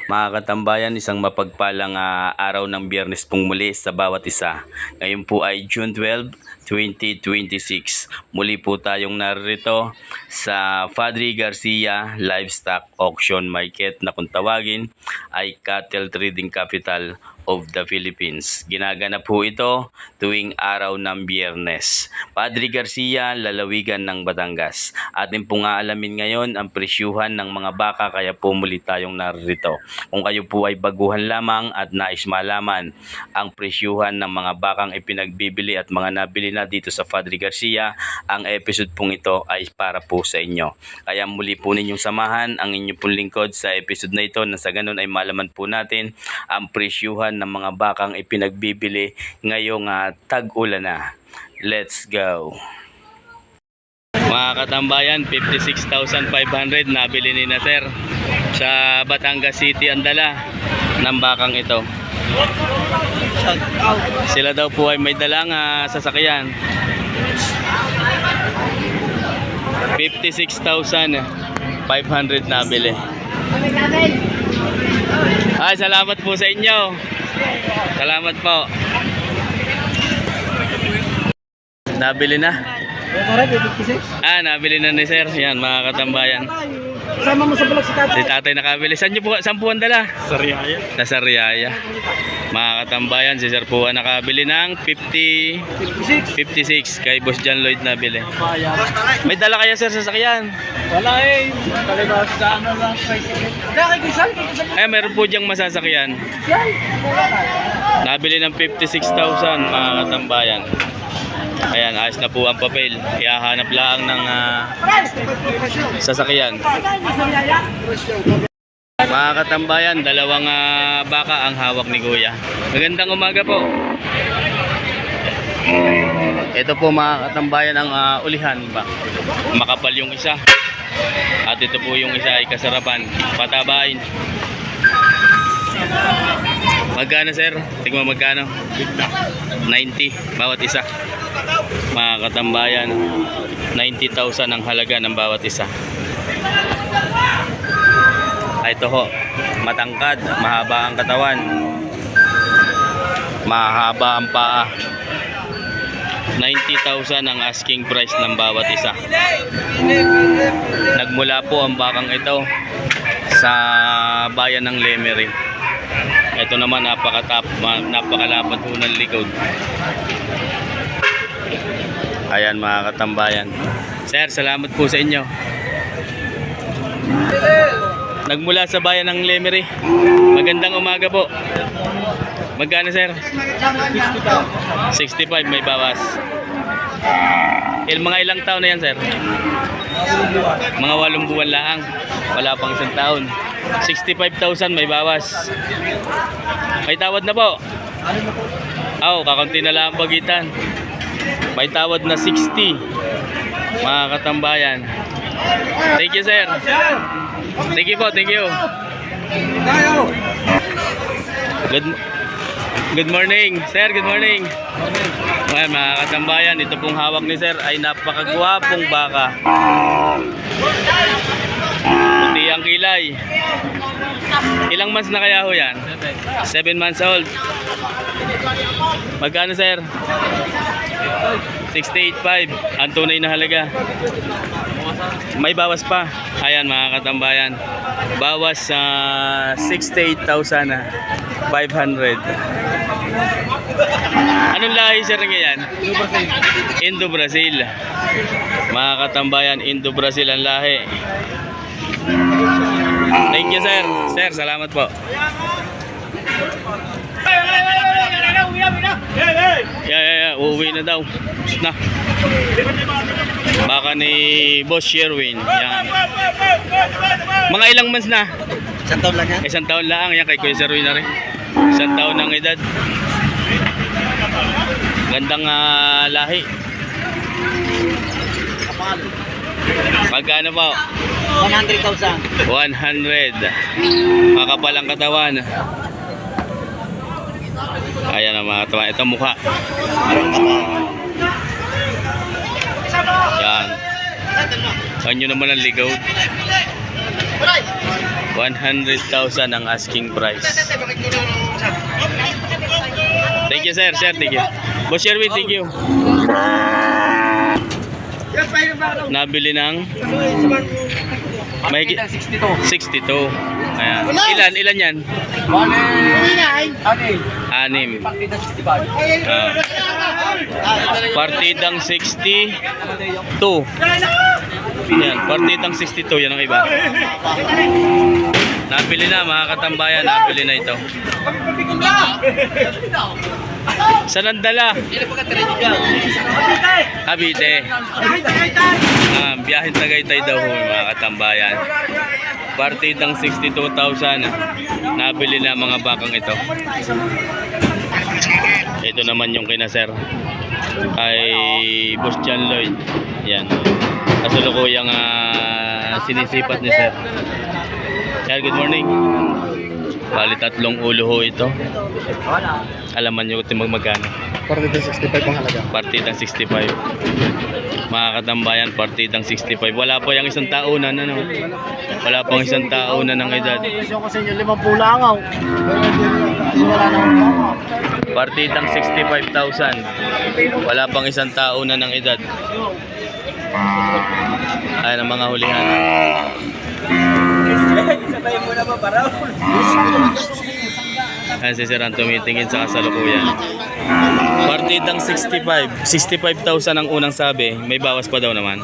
Mga katambayan, isang mapagpalang araw ng Biyernes pong muli sa bawat isa. Ngayon po ay June 12, 2026. Muli po tayong narito sa Padre Garcia Livestock Auction Market na kung tawagin ay Cattle Trading Capital of the Philippines. Ginaganap po ito tuwing araw ng Biyernes. Padre Garcia, lalawigan ng Batangas. Atin po nga alamin ngayon ang presyuhan ng mga baka kaya po muli tayong narito. Kung kayo po ay baguhan lamang at nais malaman ang presyuhan ng mga bakang ipinagbibili at mga nabili na dito sa Padre Garcia, ang episode pong ito ay para po sa inyo. Kaya muli po ninyong samahan ang inyong pong lingkod sa episode na ito na sa ganun ay malaman po natin ang presyuhan ng mga bakang ipinagbibili ngayong tag-ulan na. Let's go! Mga katambayan, 56,500 nabili ni na sir sa Batangas City ang dala ng bakang ito. Sila daw po ay may dalang sasakyan. 56,500 nabili. Ay, salamat po sa inyo. Salamat po. Nabili na. Nabili na ni sir. Yan mga katambayan. Sama mo sa vlog si tatay. Si tatay nakabili. Saan po ang dala? Sa Riyaya. Nasa Riyaya. Mga katambayan, si sir po ang nakabili ng 56 kay Boss John Lloyd nabili. May dala kaya sir sa sakyan? Wala eh. Talibas sa ano lang. Kaya kisal. Ay, meron po diyang masasakyan. Nabili ng 56,000 mga katambayan. Ayan, ayos na po ang papel. Ihahanap lang ng sasakyan. Mga katambayan, dalawang baka ang hawak ni Kuya. Magandang umaga po. Ito po mga katambayan ang ulihan ba. Makapal yung isa. At ito po yung isa ay kasarapan. Patabain. Magkano sir? Tingnan mo magkano? 90 bawat isa. Mga katambayan, 90,000 ang halaga ng bawat isa. Ito ho, matangkad, mahaba ang katawan, mahaba ang paa. 90,000 ang asking price ng bawat isa. Nagmula po ang bakang ito sa bayan ng Lemery. Ito naman napakalapad po ng likod. Ayan mga katambayan. Sir, salamat po sa inyo. Nagmula sa bayan ng Lemery. Magandang umaga po. Magkano sir? 65 may bawas. Mga ilang taon na yan sir? Mga 8 buwan lang. Wala pang 1 taon. 65,000 may bawas. May tawad na po. Kakaunti na lang ang pagitan. May tawad na 60. Mga katambayan. Thank you sir. Thank you po, thank you. Good morning, sir, good morning. Ayan, mga katambayan, ito pong hawak ni sir ay napakagwapong baka. Puti ang kilay. Ilang months na kaya ho yan? 7 months old. Magkano sir? 68.5 ang tunay na halaga. May bawas pa. Ayan mga katambayan, bawas sa 68,500. Anong lahi sir ngayon? Indo Brazil. Mga katambayan, Indo Brazil ang lahi. Thank you sir. Sir, salamat po. Uuwi na daw. Na. Baka ni Boss Sherwin. Yan. Mga ilang months na? 1 taon lang yan. 1 taon lang. Yan kay Kuya Sherwin na rin. 1 taon ng edad. Gandang lahi. Magkano po? 100,000. 100. Makapalang katawan. Ayan ang mga katawan. Ito mukha. Yan. Saan nyo naman ang ligaw? 100,000 ang asking price. Thank you, sir. Sir, thank you. Boss Sherwin, thank you. Nabili ng may 62. 62. Ayan. Ilan yan? 6. Partida 65. Partidang 62. Yan, partidang 62. Yan ang iba. Nabili na, mga katambayan. Nabili na ito. Saan ang dala? Cavite. Biyahin Tagaytay daw ho, mga katambayan. Partidang 62,000. Nabili na mga bakang ito. Ito naman yung kina sir. Kay Boss John Lloyd. Yan. Kasulukuyang sinisipat ni sir. Sir, good morning. Bali 3 ulo ho ito. Alaman nyo kung magkano. Partida 65 ang halaga. Partidang 65. Mga katambayan, partidang 65. Wala pa yung isang taunan, ano? Wala pang isang taunan ng edad. Presyo ko sa inyo 50 langaw. Wala na. Partidang 65,000. Wala pang isang taunan ng edad. Ayan ang mga hulihan. Sabay mo na ba para? Ayan si Sir ang tumitingin sa kasalukuyan. Partidang 65. 65,000 ang unang sabi. May bawas pa daw naman.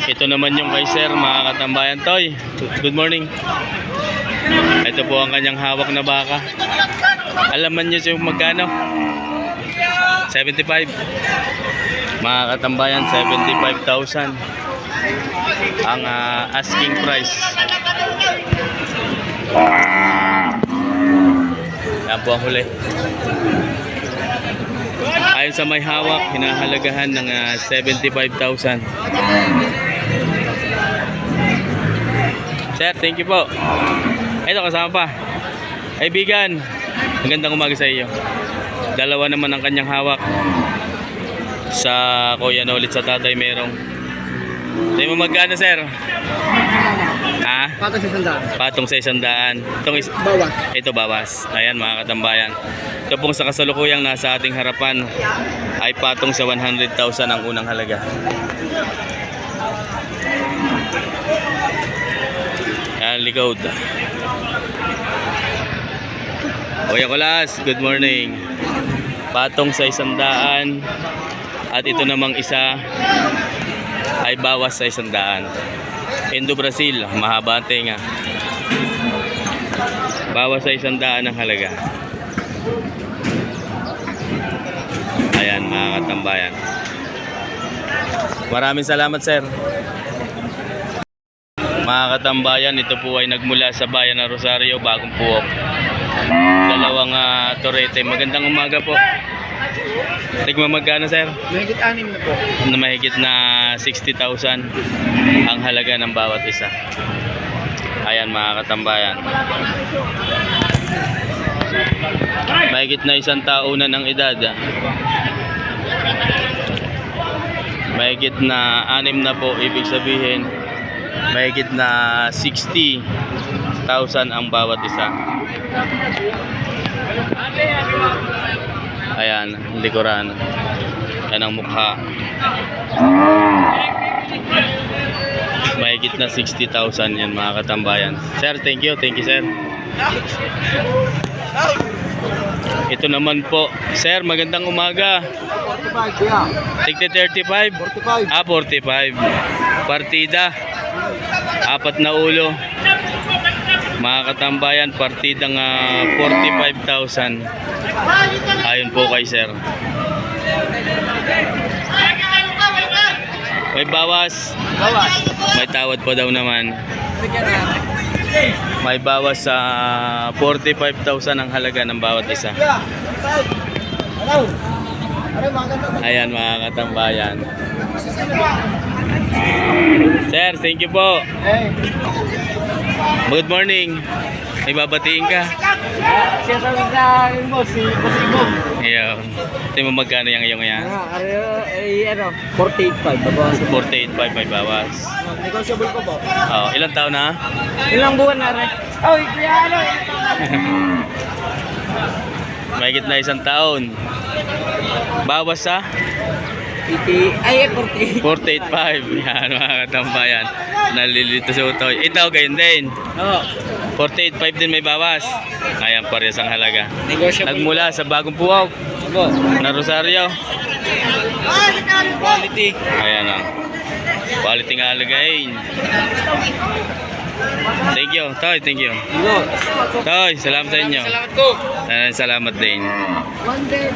Ito naman yung kay Sir, mga katambayan. Toy, good morning. Ito po ang kanyang hawak na baka. Alaman nyo yung magkano? 75. Mga katambayan, 75,000 ang asking price. Yan po ang huli. Ayon sa may hawak, hinahalagahan ng 75,000. Sir, thank you po. Ito, kasama pa. Kaibigan, magandang umaga sa iyo. Dalawa naman ang kanyang hawak. Sa kuya na ulit sa tatay merong. Tayo mo magkano, sir? Ha? Patong sa sandaan. Patong sa 100. Bawas. Ito bawas. Ayan mga katambayan. Ito pong sa kasalukuyang nasa ating harapan ay patong sa 100,000 ang unang halaga. Ayan, likod. Kuya Kulas, good morning. Patong sa 100. At ito namang isa ay bawas sa 100. Indo Brazil, mahaba ang tenga. Bawas sa 100 ang halaga. Ayan mga katambayan. Maraming salamat, sir. Mga katambayan, ito po ay nagmula sa bayan ng Rosario, Bagong Puok. Dalawang torete. Magandang umaga po. Tigma magkano, sir? Mahigit 6 na po. Mahigit na 60,000 ang halaga ng bawat isa. Ayan mga katambayan. Mahigit na 1 taunan ng edad. Mahigit na 6 na po, ibig sabihin mahigit na 60,000 ang bawat isa. Ayan, likuran. Yan ang mukha. Mahigit na 60,000 yan mga katambayan. Sir, thank you. Thank you, sir. Ito naman po. Sir, magandang umaga. 45 kuya. Tigti 35? 45. 45. Partida. 4 na ulo. Mga katambayan, partidang 45,000. Ayon po kay sir. May bawas. Bawas. May tawad pa daw naman. May bawas sa 45,000 ang halaga ng bawat isa. Hello. Ano maganda? Ayan mga katambayan. Sir, thank you po. Eh. Good morning. May babatiin ka. Siya sa mo si Bosigo. Ayan. Tingnan mo magkano yung iyong yan? Ano, 48.5. Babawas ko. 48.5 may bawas. Negotiable ko ba? Oh, ilang taon na? Ilang buwan na rin? Oh, kuya, ano? Mahigit na 1 taon. Bawas sa 48. 48.5. Yan mga katambayan. Nalilito sa utoy. Ito ganyan din. Oo. 48.5 din may bawas. Ayan parehas ang halaga. Negotiable. Nagmula sa bagong puwaw Opo. na Rosario. Quality. Ayan o. Quality nga alagain. Thank you. Toy, thank you. Go. Toy, salamat sa inyo. Salamat po. Salamat din. One day.